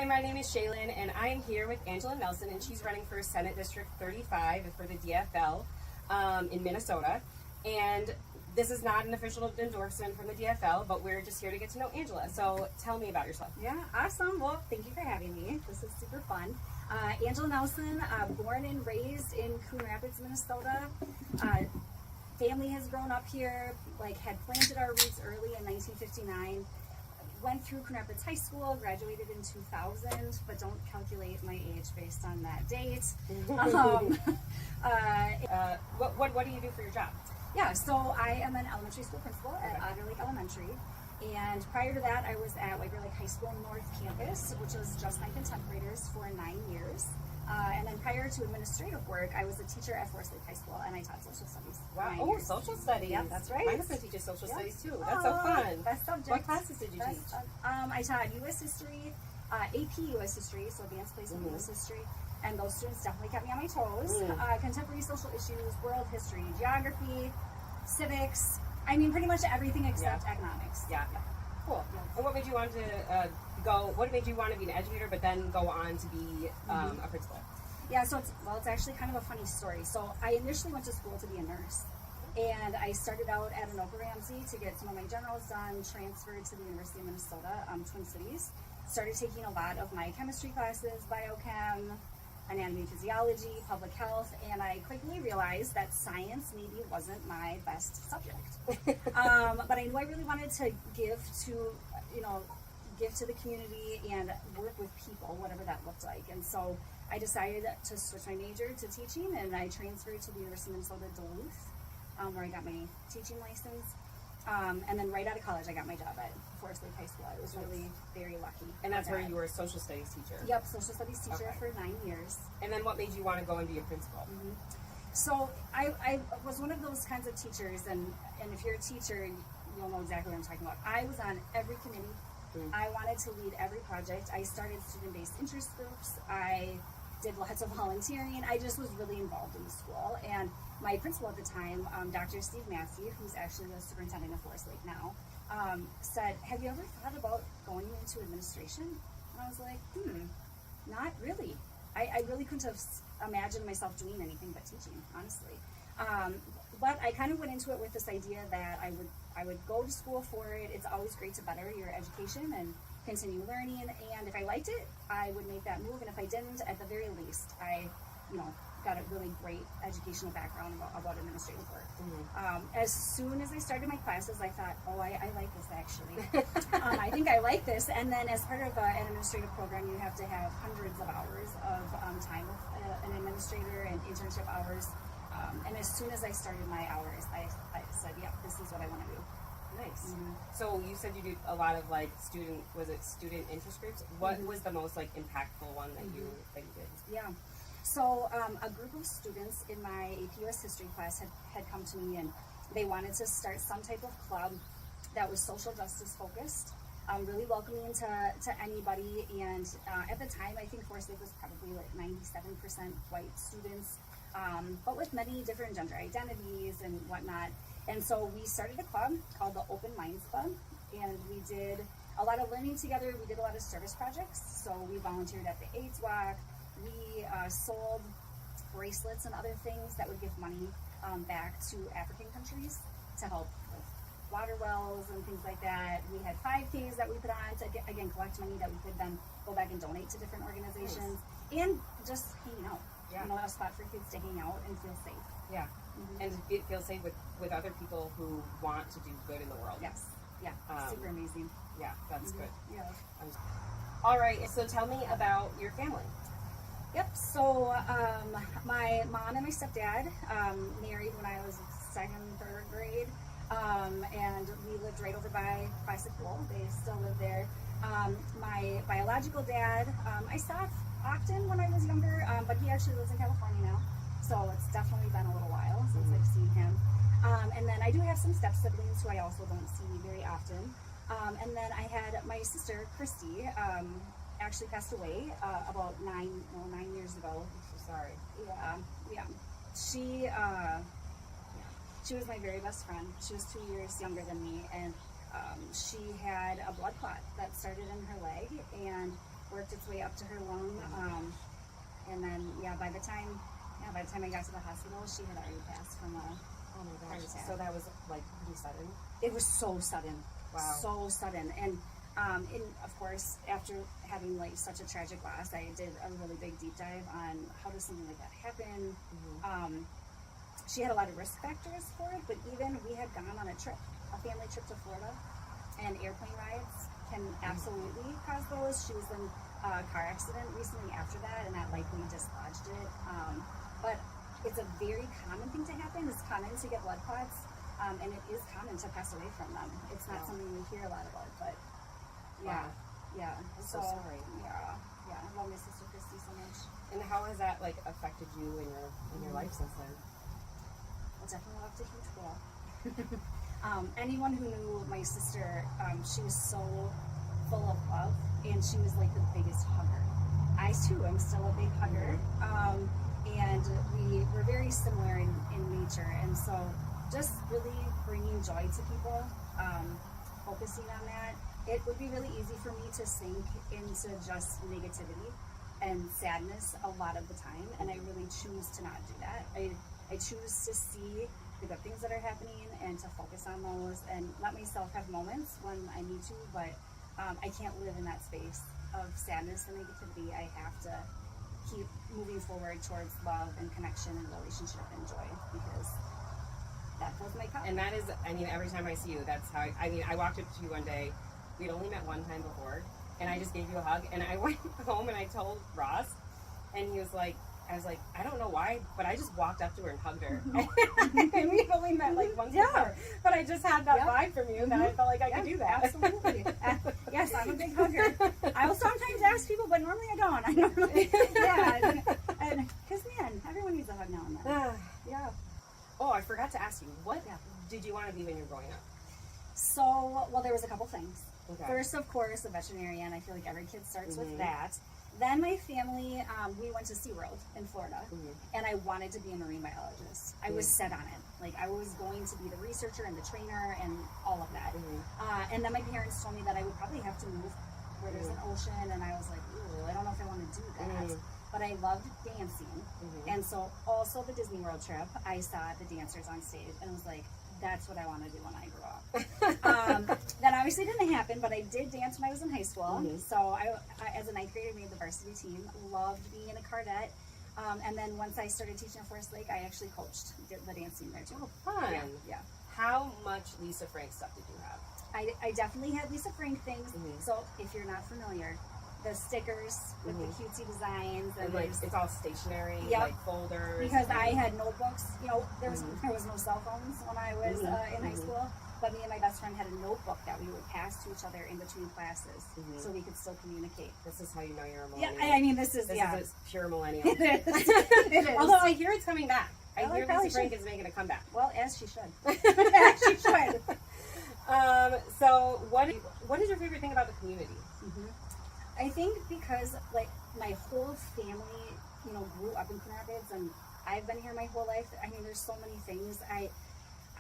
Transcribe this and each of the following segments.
Hi, my name is Shaylin, and I am here with Angela Nelson, and she's running for Senate District 35 for the DFL in Minnesota. And this is not an official endorsement from the DFL, but we're just here to get to know Angela. So tell me about yourself. Yeah, awesome. Well, thank you for having me. This is super fun. Angela Nelson, born and raised in Coon Rapids, Minnesota. Family has grown up here, had planted our roots early in 1959. Went through Coon Rapids High School, graduated in 2000, but don't calculate my age based on that date. What do you do for your job? Yeah, so I am an elementary school principal at Otter Lake Elementary. And prior to that, I was at White Bear Lake High School North Campus, which was just 9th and 10th graders for 9 years. And then prior to administrative work, I was a teacher at Forest Lake High School, and I taught social studies. Wow! Oh, social studies. Yeah, that's right. My husband teaches social studies too. That's so fun. Best subject. What classes did you teach? I taught U.S. history, AP U.S. history, so advanced placement U.S. history, and those students definitely kept me on my toes. Contemporary social issues, world history, geography, civics. I mean, pretty much everything except economics. Yeah. Cool. And what made you want to what made you want to be an educator, but then go on to be a principal? Yeah, so it's actually kind of a funny story. So I initially went to school to be a nurse, and I started out at Anoka Ramsey to get some of my generals done, transferred to the University of Minnesota, Twin Cities, started taking a lot of my chemistry classes, biochem, anatomy and physiology, public health, and I quickly realized that science maybe wasn't my best subject. But I knew I really wanted to give to the community and work with people, whatever that looked like. And so I decided to switch my major to teaching, and I transferred to the University of Minnesota Duluth, where I got my teaching license. And then right out of college, I got my job at Forest Lake High School. I was really very lucky. And that's where you were a social studies teacher? Yep, social studies teacher for 9 years. And then what made you want to go and be a principal? So I was one of those kinds of teachers, and if you're a teacher, you'll know exactly what I'm talking about. I was on every committee. I wanted to lead every project. I started student-based interest groups. I did lots of volunteering. I just was really involved in the school. And my principal at the time, Dr. Steve Massey, who's actually the superintendent of Forest Lake now, said, "Have you ever thought about going into administration?" And I was like, not really. I really couldn't have imagined myself doing anything but teaching, honestly. But I kind of went into it with this idea that I would go to school for it. It's always great to better your education and continue learning. And if I liked it, I would make that move. And if I didn't, at the very least, I got a really great educational background about administrative work. As soon as I started my classes, I thought, I like this actually. I think I like this. And then as part of an administrative program, you have to have hundreds of hours of time with an administrator and internship hours. And as soon as I started my hours, I said, yeah, this is what I want to do. Nice. So you said you did a lot of student interest groups? What was the most impactful one that you did? Yeah. So a group of students in my AP US history class had come to me, and they wanted to start some type of club that was social justice focused, really welcoming to anybody. And at the time, I think Forest Lake was probably 97% white students, but with many different gender identities and whatnot. And so we started a club called the Open Minds Club, and we did a lot of learning together. We did a lot of service projects. So we volunteered at the AIDS Walk. We sold bracelets and other things that would give money back to African countries to help with water wells and things like that. We had 5Ks that we put on to, again, collect money that we could then go back and donate to different organizations. And just hanging out. Yeah. A spot for kids to hang out and feel safe. Yeah. And feel safe with other people who want to do good in the world. Yes. Yeah. Super amazing. Yeah, that's good. Yeah. All right. So tell me about your family. Yep. So my mom and my stepdad married when I was second, third grade, and we lived right over by Classic Bowl. They still live there. My biological dad, I saw often when I was younger, but he actually lives in California now. So it's definitely been a little while since I've seen him. And then I do have some step siblings who I also don't see very often. And then I had my sister, Christy, actually passed away about 9 years ago. I'm so sorry. Yeah. She was my very best friend. She was 2 years younger than me, and she had a blood clot that started in her leg, and worked its way up to her lung. And then, by the time I got to the hospital, she had already passed from a Oh my heart gosh. attack. So that was like pretty sudden. It was so sudden. Wow. So sudden. And of course, after having like such a tragic loss, I did a really big deep dive on how does something like that happen. She had a lot of risk factors for it, but even we had gone on a family trip to Florida, and airplane rides can absolutely cause those. She was in a car accident recently after that, and that likely dislodged it. But it's a very common thing to happen. It's common to get blood clots, and it is common to pass away from them. It's not something we hear a lot about, but yeah. I'm so sorry. Yeah. I love my sister Christy so much. And how has that like affected you in your life since then? Well, definitely left a huge role. Anyone who knew my sister, she was so full of love, and she was like the biggest hugger. I too am still a big hugger, and we were very similar in nature, and so just really bringing joy to people, focusing on that. It would be really easy for me to sink into just negativity and sadness a lot of the time, and I really choose to not do that. I choose to see the good things that are happening and to focus on those and let myself have moments when I need to, but I can't live in that space of sadness and negativity. I have to keep moving forward towards love and connection and relationship and joy, because that fills my cup. And that is, I mean, every time I see you, that's how, I walked up to you one day, we'd only met one time before, and I just gave you a hug, and I went home and I told Ross, and he was like, I was like, I don't know why, but I just walked up to her and hugged her. And we've only met like once before, but I just had that vibe from you that I felt like I could do that. Absolutely. Yes, I'm a big hugger. I will sometimes ask people, but normally I don't. I normally, and because man, everyone needs a hug now and then. Yeah. Oh, I forgot to ask you, what did you want to be when you were growing up? So, well, there was a couple things. Okay. First, of course, a veterinarian. I feel like every kid starts with that. Then my family, we went to SeaWorld in Florida, and I wanted to be a marine biologist. I was set on it. Like, I was going to be the researcher and the trainer and all of that. And then my parents told me that I would probably have to move where there's an ocean, and I was like, ooh, I don't know if I want to do that. But I loved dancing. And so also the Disney World trip, I saw the dancers on stage, and I was like, that's what I want to do when I grow up. That obviously didn't happen, but I did dance when I was in high school. So I, as a ninth grader, made the varsity team. Loved being in a cardette. And then once I started teaching at Forest Lake, I actually coached the dance team there too. Oh, fun. Yeah. How much Lisa Frank stuff did you have? I definitely had Lisa Frank things. So if you're not familiar, the stickers with the cutesy designs and like it's all stationary, like folders. Because I had notebooks. You know, there was no cell phones when I was in high school. But me and my best friend had a notebook that we would pass to each other in between classes, so we could still communicate. This is how you know you're a millennial. Yeah, I mean, this is pure millennial. It is. Although I hear it's coming back. I hear Lisa Lisa Frank is making a comeback. Well, as she should. As she should. So what is your favorite thing about the community? I think because like my whole family, you know, grew up in Coon Rapids, and I've been here my whole life. I mean, there's so many things.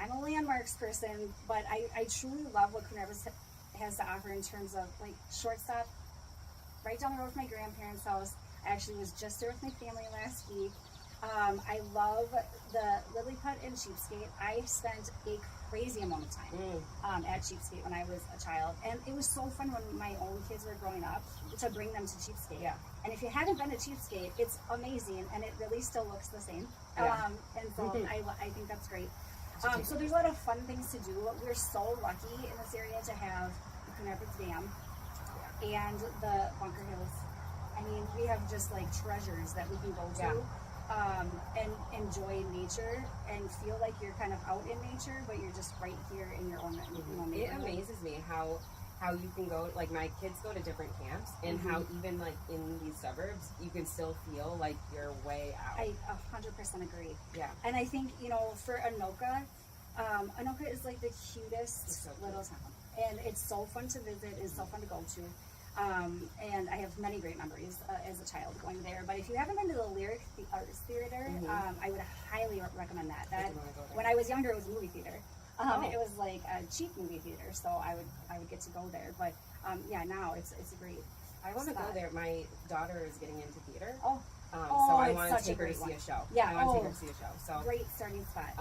I'm a landmarks person, but I truly love what Coon Rapids has to offer in terms of like shortstop, right down the road from my grandparents' house. I actually was just there with my family last week. I love the lily put and Cheapskate. I spent a crazy amount of time at Cheapskate when I was a child, and it was so fun when my own kids were growing up to bring them to Cheapskate. Yeah. And if you haven't been to Cheapskate, it's amazing, and it really still looks the same. And so I think that's great. So there's a lot of fun things to do. We're so lucky in this area to have the Coon Rapids Dam and the Bunker Hills. I mean, we have just like treasures that we can go to. And enjoy nature and feel like you're kind of out in nature, but you're just right here in your own neighborhood. It amazes me how you can go, like my kids go to different camps, and how even like in these suburbs, you can still feel like you're way out. I 100% agree. Yeah. And I think, you know, for Anoka, Anoka is like the cutest little town. And it's so fun to visit, it's so fun to go to. And I have many great memories as a child going there. But if you haven't been to the Lyric Arts Theater, I would highly recommend that. When I was younger, it was a movie theater. It was like a cheap movie theater, so I would get to go there. But now it's a great I want to go there. My daughter is getting into theater. Oh, So I it's want to such a take her to great see one. a show. Yeah, I want to take oh. her to see a show. So, great starting spot.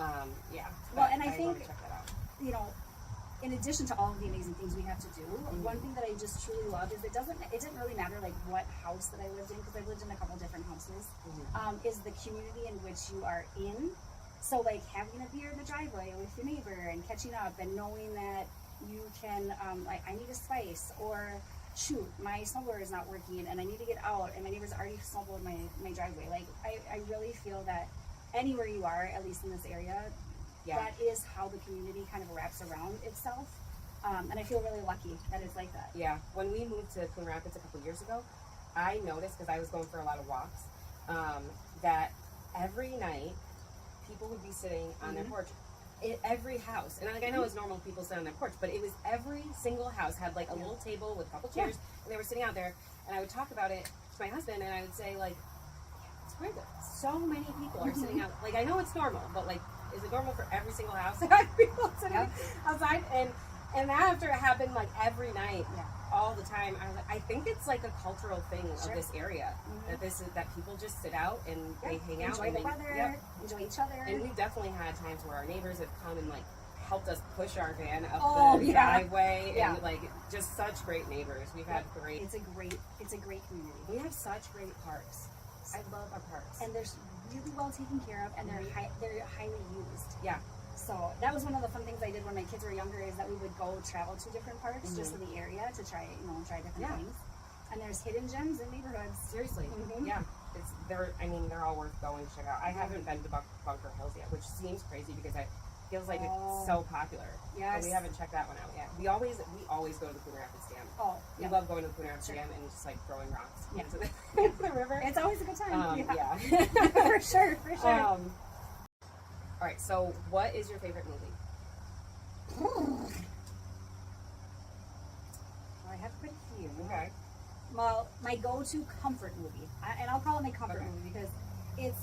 yeah. Well, but and I want think, to check that out. you know, in addition to all of the amazing things we have to do, one thing that I just truly love is it didn't really matter like what house that I lived in, because I lived in a couple different houses, is the community in which you are in. So like having a beer in the driveway with your neighbor and catching up and knowing that you can, like I need a spice, or shoot, my snowblower is not working and I need to get out and my neighbor's already snowblowed my driveway. Like I really feel that anywhere you are, at least in this area, that is how the community kind of wraps around itself. And I feel really lucky that it's like that. Yeah. When we moved to Coon Rapids a couple years ago, I noticed, because I was going for a lot of walks, that every night people would be sitting on their porch. Every house, and like I know it's normal people sit on their porch, but it was every single house had like a little table with a couple chairs, and they were sitting out there. And I would talk about it to my husband, and I would say like, it's weird that so many people are sitting out. Like I know it's normal, but like, is it normal for every single house to have people sitting outside? And after it happened like every night, all the time, I was like, I think it's like a cultural thing of this area, that people just sit out and they hang out, enjoy the weather, enjoy each other. And we've definitely had times where our neighbors have come and like helped us push our van up the driveway, and like just such great neighbors. We've had great. It's a great community. We have such great parks. I love our parks, and they're really well taken care of, and they're highly used. Yeah. So that was one of the fun things I did when my kids were younger, is that we would go travel to different parks just in the area to try different things. And there's hidden gems in neighborhoods. Seriously. Yeah. They're all worth going to check out. I haven't been to Bunker Hills yet, which seems crazy because it feels like it's so popular. Yes. But we haven't checked that one out yet. We always go to the Coon Rapids Dam. Oh, we love going to the Coon Rapids Dam and just like throwing rocks into the river. It's always a good time. For sure. All right, so what is your favorite movie? I have quite a few. Okay. Well, my go-to comfort movie, and I'll call it my comfort movie because it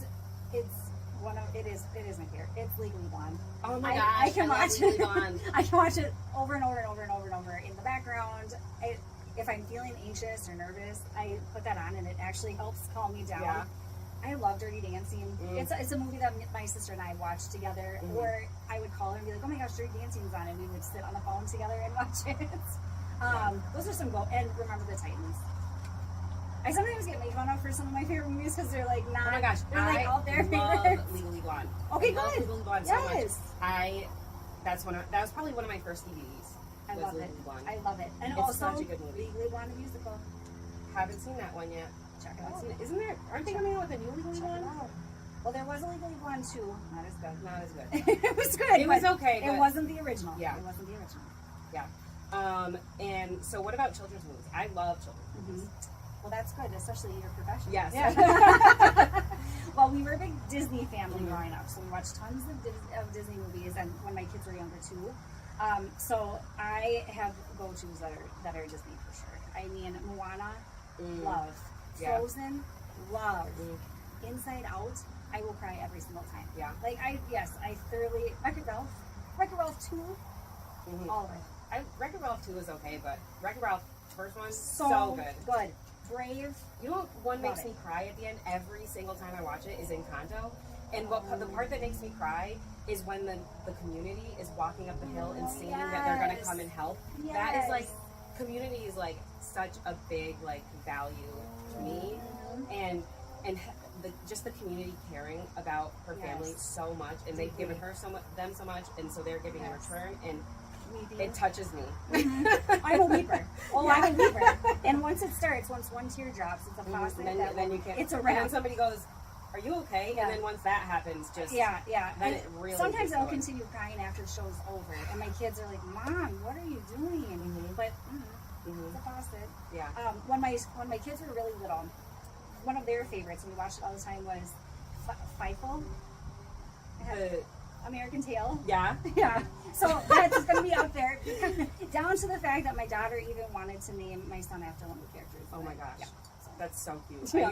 is my favorite. It's Legally Blonde. Oh my gosh, I can watch it. I can watch it over and over and over and over and over in the background. If I'm feeling anxious or nervous, I put that on and it actually helps calm me down. Yeah. I love Dirty Dancing. It's a movie that my sister and I watched together, or I would call her and be like, oh my gosh, Dirty Dancing's on, and we would sit on the phone together and watch it. Those are some and Remember the Titans. I sometimes get made fun of for some of my favorite movies because they're like not. Oh my gosh, they're like out there. Love Legally Blonde. Okay, I love good. Legally Blonde so much. That was probably one of my first DVDs. I love it. Blonde. I love it, and it's also such a good movie. Legally Blonde musical. Haven't seen that one yet. Check it out. Isn't there? Aren't they coming out with a new Legally Blonde? Well, there was a Legally Blonde 2. Not as good. Not as good. It was good. It was okay. It wasn't the original. Yeah. It wasn't the original. Yeah. And so what about children's movies? I love children's movies. Well, that's good, especially your profession. Yes. Yeah. Well, we were a big Disney family growing up, so we watched tons of Disney movies, and when my kids were younger too. So I have go-tos that are Disney for sure. I mean, Moana, love. Frozen, love. Inside Out, I will cry every single time. Yeah. Like I thoroughly Wreck-It Ralph 2, all of it. Wreck-It Ralph 2 is okay, but Wreck-It Ralph first one so good. Good. Brave. You know what makes me cry at the end every single time I watch it is Encanto. And the part that makes me cry is when the community is walking up the hill and seeing that they're going to come and help. Yes. That is like, community is like such a big like value to me, and just the community caring about her family so much, and they've given her them so much, and so they're giving in return, and it touches me. I'm a weeper. I'm a weeper. And once it starts, once one tear drops, it's a faucet. Then you can't. It's a And wrap. then somebody goes, "Are you okay?" And then once that happens, just yeah. Then it really. Sometimes I'll continue crying after the show's over, and my kids are like, "Mom, what are you doing?" But it's a faucet. Yeah. When my kids were really little, one of their favorites, and we watched it all the time, was Feifel. American Tail. Yeah. Yeah. So that's going to be up there. Down to the fact that my daughter even wanted to name my son after one of the characters. Oh my gosh. Yeah. That's so cute. Yeah.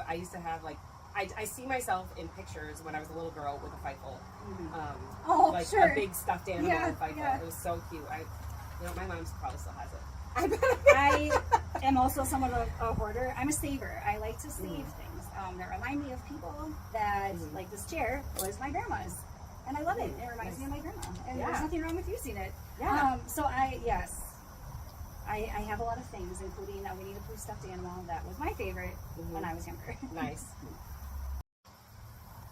I used to have like, I see myself in pictures when I was a little girl with a Feifel. Like a big stuffed animal with Feifel. Yeah. It was so cute. My mom probably still has it. am also somewhat of a hoarder. I'm a saver. I like to save things that remind me of people that, like this chair was my grandma's. And I love it. It reminds me of my grandma. And there's nothing wrong with using it. Yeah. So I have a lot of things, including a Winnie the Pooh stuffed animal that was my favorite when I was younger. Nice.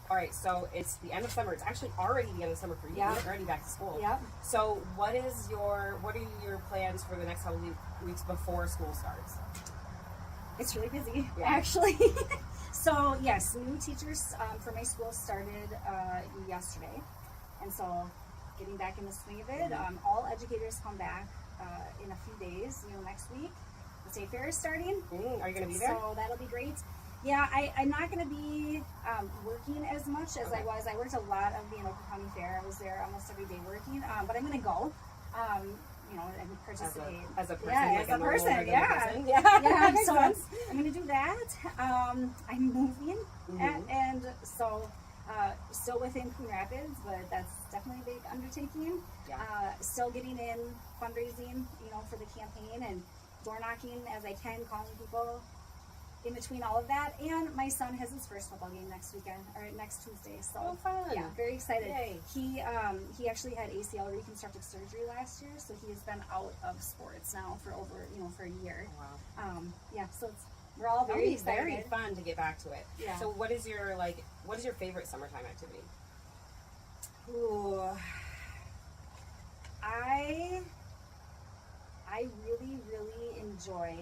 All right, so it's the end of summer. It's actually already the end of summer for you. Yeah. You're already back to school. Yep. So what are your plans for the next couple of weeks before school starts? It's really busy, Yeah. actually. So yes, new teachers for my school started yesterday, and so getting back in the swing of it. All educators come back in a few days. Next week, the state fair is starting. Are you going to be there? So that'll be great. Yeah, I'm not going to be working as much as I was. I worked a lot of the Anoka County Fair. I was there almost every day working, but I'm going to go. And participate as a person. Yeah, like as a person. Yeah. Person. Yeah. That makes So sense. I'm going to do that. I'm moving, and so still within Coon Rapids, but that's definitely a big undertaking. Yeah. Still getting in fundraising, for the campaign and door knocking as I can, calling people in between all of that. And my son has his first football game next Tuesday. So Oh, fun. yeah, very excited. Yay. He actually had ACL reconstructive surgery last year, so he has been out of sports now for over for a year. Wow. So we're all very excited. Very fun to get back to it. Yeah. So what is your favorite summertime activity? Ooh, I really, really enjoy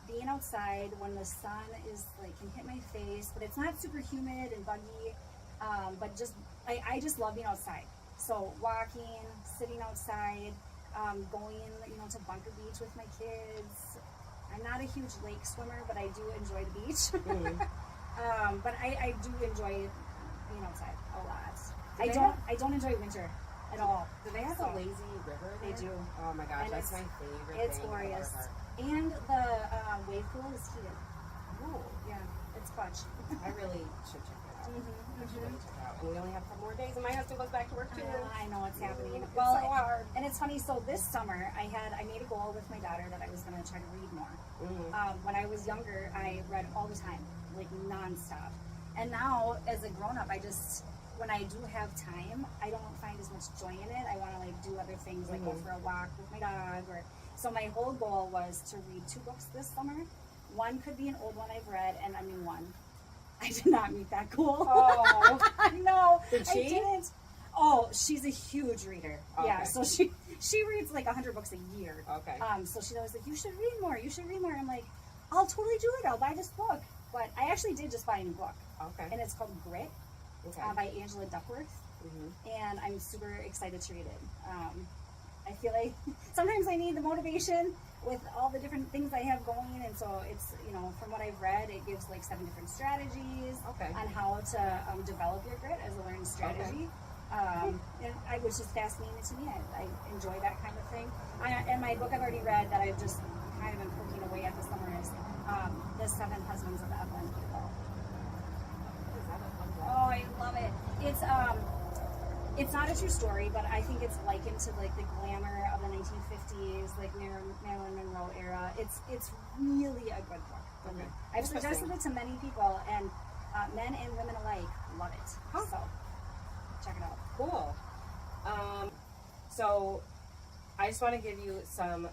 being outside when the sun is can hit my face, but it's not super humid and buggy. But I just love being outside. So walking, sitting outside, going to Bunker Beach with my kids. I'm not a huge lake swimmer, but I do enjoy the beach. But I do enjoy being outside a lot. I don't enjoy winter at all. Do they have a lazy river there? They do. Oh my gosh, And that's my it's- favorite It's thing. glorious. And the wave pool is heated. Oh, Yeah, it's clutch. I really should check that out. I should really Mhm. check it out. And we only have a couple more days, and my husband goes back to work too. I know it's happening. It's Well, so hard. and it's funny. So this summer, I made a goal with my daughter that I was going to try to read more. When I was younger, I read all the time, nonstop. And now, as a grown-up, when I do have time, I don't find as much joy in it. I want to do other things, like go for a walk with my dog. So my whole goal was to read 2 books this summer. One could be an old one I've read, and a new one. I did not meet that goal. Oh. No, Did she? I didn't. Oh, she's a huge reader. Okay. Yeah, so she reads 100 books a year. Okay. So she's always like, you should read more. You should read more. I'm like, I'll totally do it. I'll buy this book. But I actually did just buy a new book, Okay. and it's called Grit by Angela Duckworth, and I'm super excited to read it. I feel like sometimes I need the motivation with all the different things I have going, and so it's from what I've read, it gives 7 different strategies on how to develop your grit as a learned strategy. Which is fascinating to me. I enjoy that kind of thing. And my book I've already read that I've just kind of been poking away at this summer is The 7 Husbands of Evelyn Hugo. Oh, I love it. It's not a true story, but I think it's likened to the glamour of the 1950s, Marilyn Monroe era. It's really a good book. Okay. I've suggested it to many people, and men and women alike love it. So check it out. Cool. So I just want to give you some.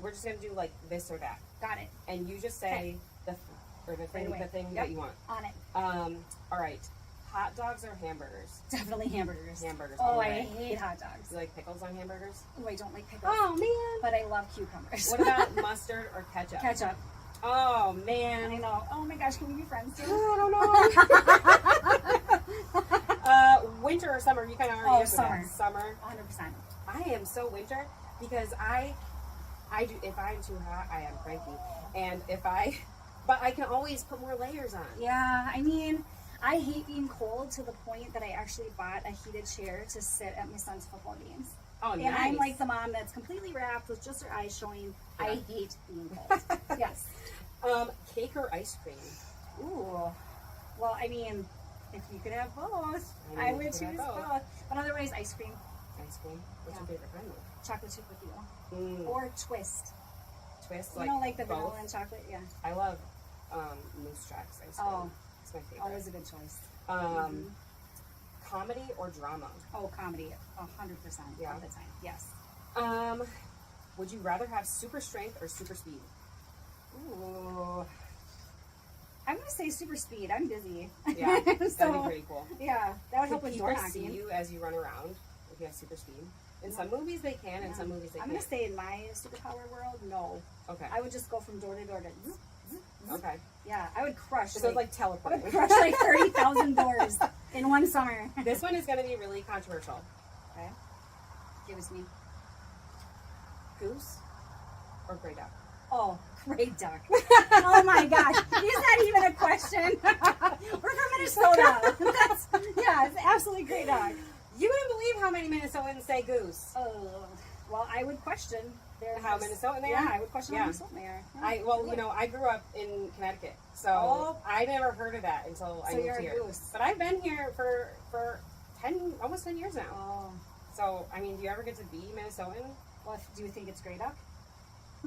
We're just gonna do this or that, Got it. and you just say the thing away. that you want. On it. All right. Hot dogs or hamburgers? Definitely hamburgers. Hamburgers. Oh, all I day. hate hot dogs. Do you like pickles on hamburgers? Oh, I don't like pickles. Oh man. But I love cucumbers. What about mustard or ketchup? Ketchup? Oh I man. know. Oh my gosh, can we be friends too? I don't know. Winter or summer? You kind of already answered summer. that. Summer. 100%. I am so winter because I do. If I'm too hot, I am cranky, and but I can always put more layers on. Yeah, I mean, I hate being cold to the point that I actually bought a heated chair to sit at my son's football games. Oh, And nice. I'm like the mom that's completely wrapped with just her eyes showing. Yeah. I hate being cold. Yes. Cake or ice cream? Ooh. Well, I mean, if you could have both, I I mean, would you choose could have both. both. But otherwise, ice cream, Ice cream. What's your Yeah. favorite kind? chocolate chip with you, Mm. or twist. twist. You know, like the both. vanilla and chocolate. Yeah. I love Moose Tracks ice cream. Oh. It's my favorite. Always a good choice. Comedy or drama? Oh, comedy, 100% Yeah. of the time. Yes. Would you rather have super strength or super speed? Ooh. I'm gonna say super speed. I'm busy. Yeah, that'd be So, pretty cool. yeah, that would Can help with door people see knocking. you as you run around if you have super speed? In some movies they can, in some movies they I'm can't. gonna say in my superpower world, no. Okay. I would just go from door to door to. Zzz, zzz, zzz. Okay. Yeah, I would crush. So it's like I teleporting. would crush like 30,000 doors in one summer. This one is going to be really controversial. Okay. Give it to me. Goose or gray duck? Oh, great duck. Oh my gosh. Is that even a question? We're from Minnesota. It's absolutely great duck. You wouldn't believe how many Minnesotans say goose. Oh, well, I would question How Minnesotan they are? Yeah, I would question how Minnesotan they are. Yeah. I grew up in Connecticut, so Oh. I never heard of that until I So moved you're a here. goose. But I've been here for almost 10 years now. Oh. So, I mean, do you ever get to be Minnesotan? Well, do you think it's great duck?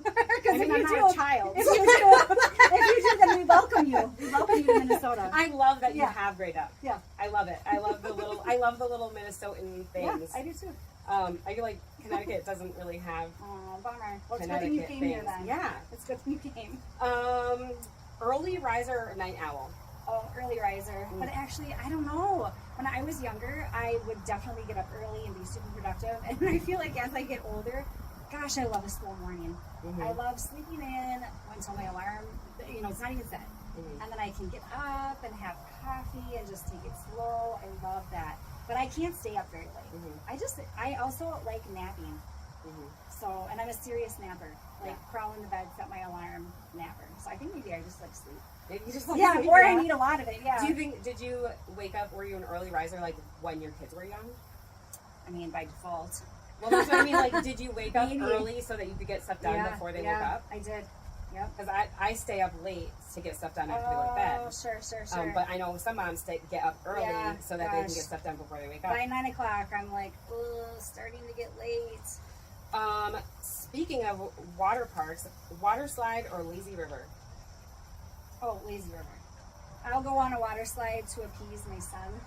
I Because mean, if I'm you not do, a child. if you do, then we welcome you. We welcome you to Minnesota. I love that you Yeah. have gray duck. Yeah. I love it. I love the little Minnesotan Yeah, things. I do too. I feel like Connecticut doesn't really have Oh, bummer. Well, it's good thing you Connecticut came things. here then. Yeah. It's good thing you came. Early riser or night owl? Oh, early riser. But actually, I don't know. When I was younger, I would definitely get up early and be super productive. And I feel like as I get older, gosh, I love a slow morning. Mhm. I love sleeping in until my alarm, it's not even set. Mhm. And then I can get up and have coffee and just take it slow. I love that. But I can't stay up very late. Mhm. I also like napping. Mhm. So, and I'm a serious napper. Like, Yeah. crawl in the bed, set my alarm, napper. So I think maybe I just like sleep. Maybe you just like Yeah, sleep, or yeah. I need a lot of it, yeah. Did you wake up, were you an early riser like when your kids were young? I mean, by default. Well, that's what I mean, like, did you wake up Maybe. early so that you could get stuff done before they woke up? I did. Yep. Because I stay up late to get stuff done after they go to bed. Oh, sure. But I know some moms get up early Yeah, so that they can gosh. get stuff done before they wake up. By 9 o'clock, I'm like, oh, starting to get late. Speaking of water parks, water slide or lazy river? Oh, lazy river. I'll go on a water slide to appease my son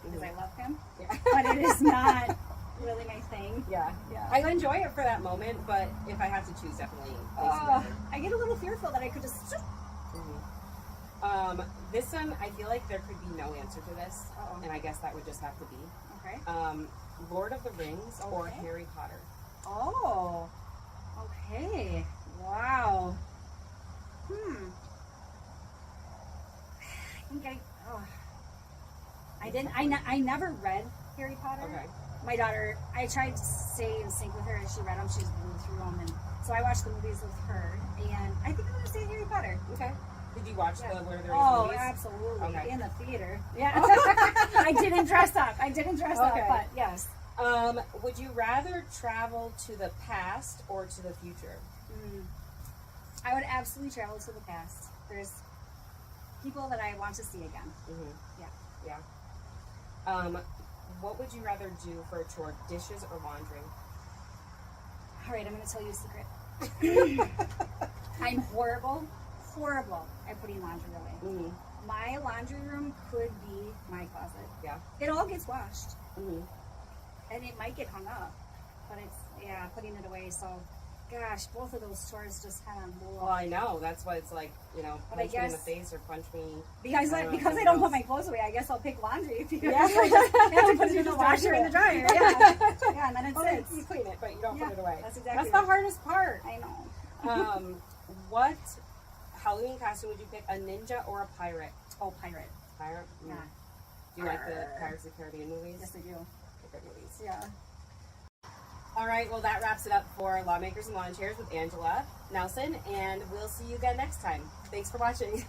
because I love him. Yeah. But it is not really my thing. Yeah. Yeah. I enjoy it for that moment, but if I have to choose, definitely lazy river. I get a little fearful that I could just. This one, I feel like there could be no answer to this, Uh-oh. and I guess that would just have to be Okay. Lord of the Rings or Okay. Harry Potter. Oh. Okay. Wow. I didn't. I never read Harry Potter. Okay. My daughter, I tried to stay in sync with her as she read them. She just blew through them, and so I watched the movies with her. And I think I'm gonna say Harry Potter. Okay. Did you watch Yeah. the Lord of the Rings Oh, movies? absolutely. Okay. In the theater. Yeah. I didn't dress up. Okay. But yes. Would you rather travel to the past or to the future? I would absolutely travel to the past. There's people that I want to see again. Mm-hmm. Yeah. Yeah. What would you rather do for a chore, dishes or laundry? All right, I'm going to tell you a secret. I'm horrible at putting laundry away. Mm-hmm. My laundry room could be my closet. Yeah. It all gets washed, Mm-hmm. and it might get hung up, but it's, putting it away. So, gosh, both of those chores just kind of Well, I know. That's why it's like, But I punch me in the guess- face or punch me. Because I don't know, I something don't put else. my clothes away, I guess I'll pick laundry because Yeah. I just have to put it in You the just washer don't in do the it. dryer. Yeah, and then Well, it's you clean it, but you don't Yeah, put it away. that's exactly That's the right. hardest part. I know. What Halloween costume would you pick? A ninja or a pirate? Oh, pirate. Pirate? Yeah. Do you like the Arr. Pirates of the Caribbean movies? Yes, I do. Good movies. Yeah. All right, well, that wraps it up for Lawmakers and Lawn Chairs with Angela Nelson, and we'll see you again next time. Thanks for watching.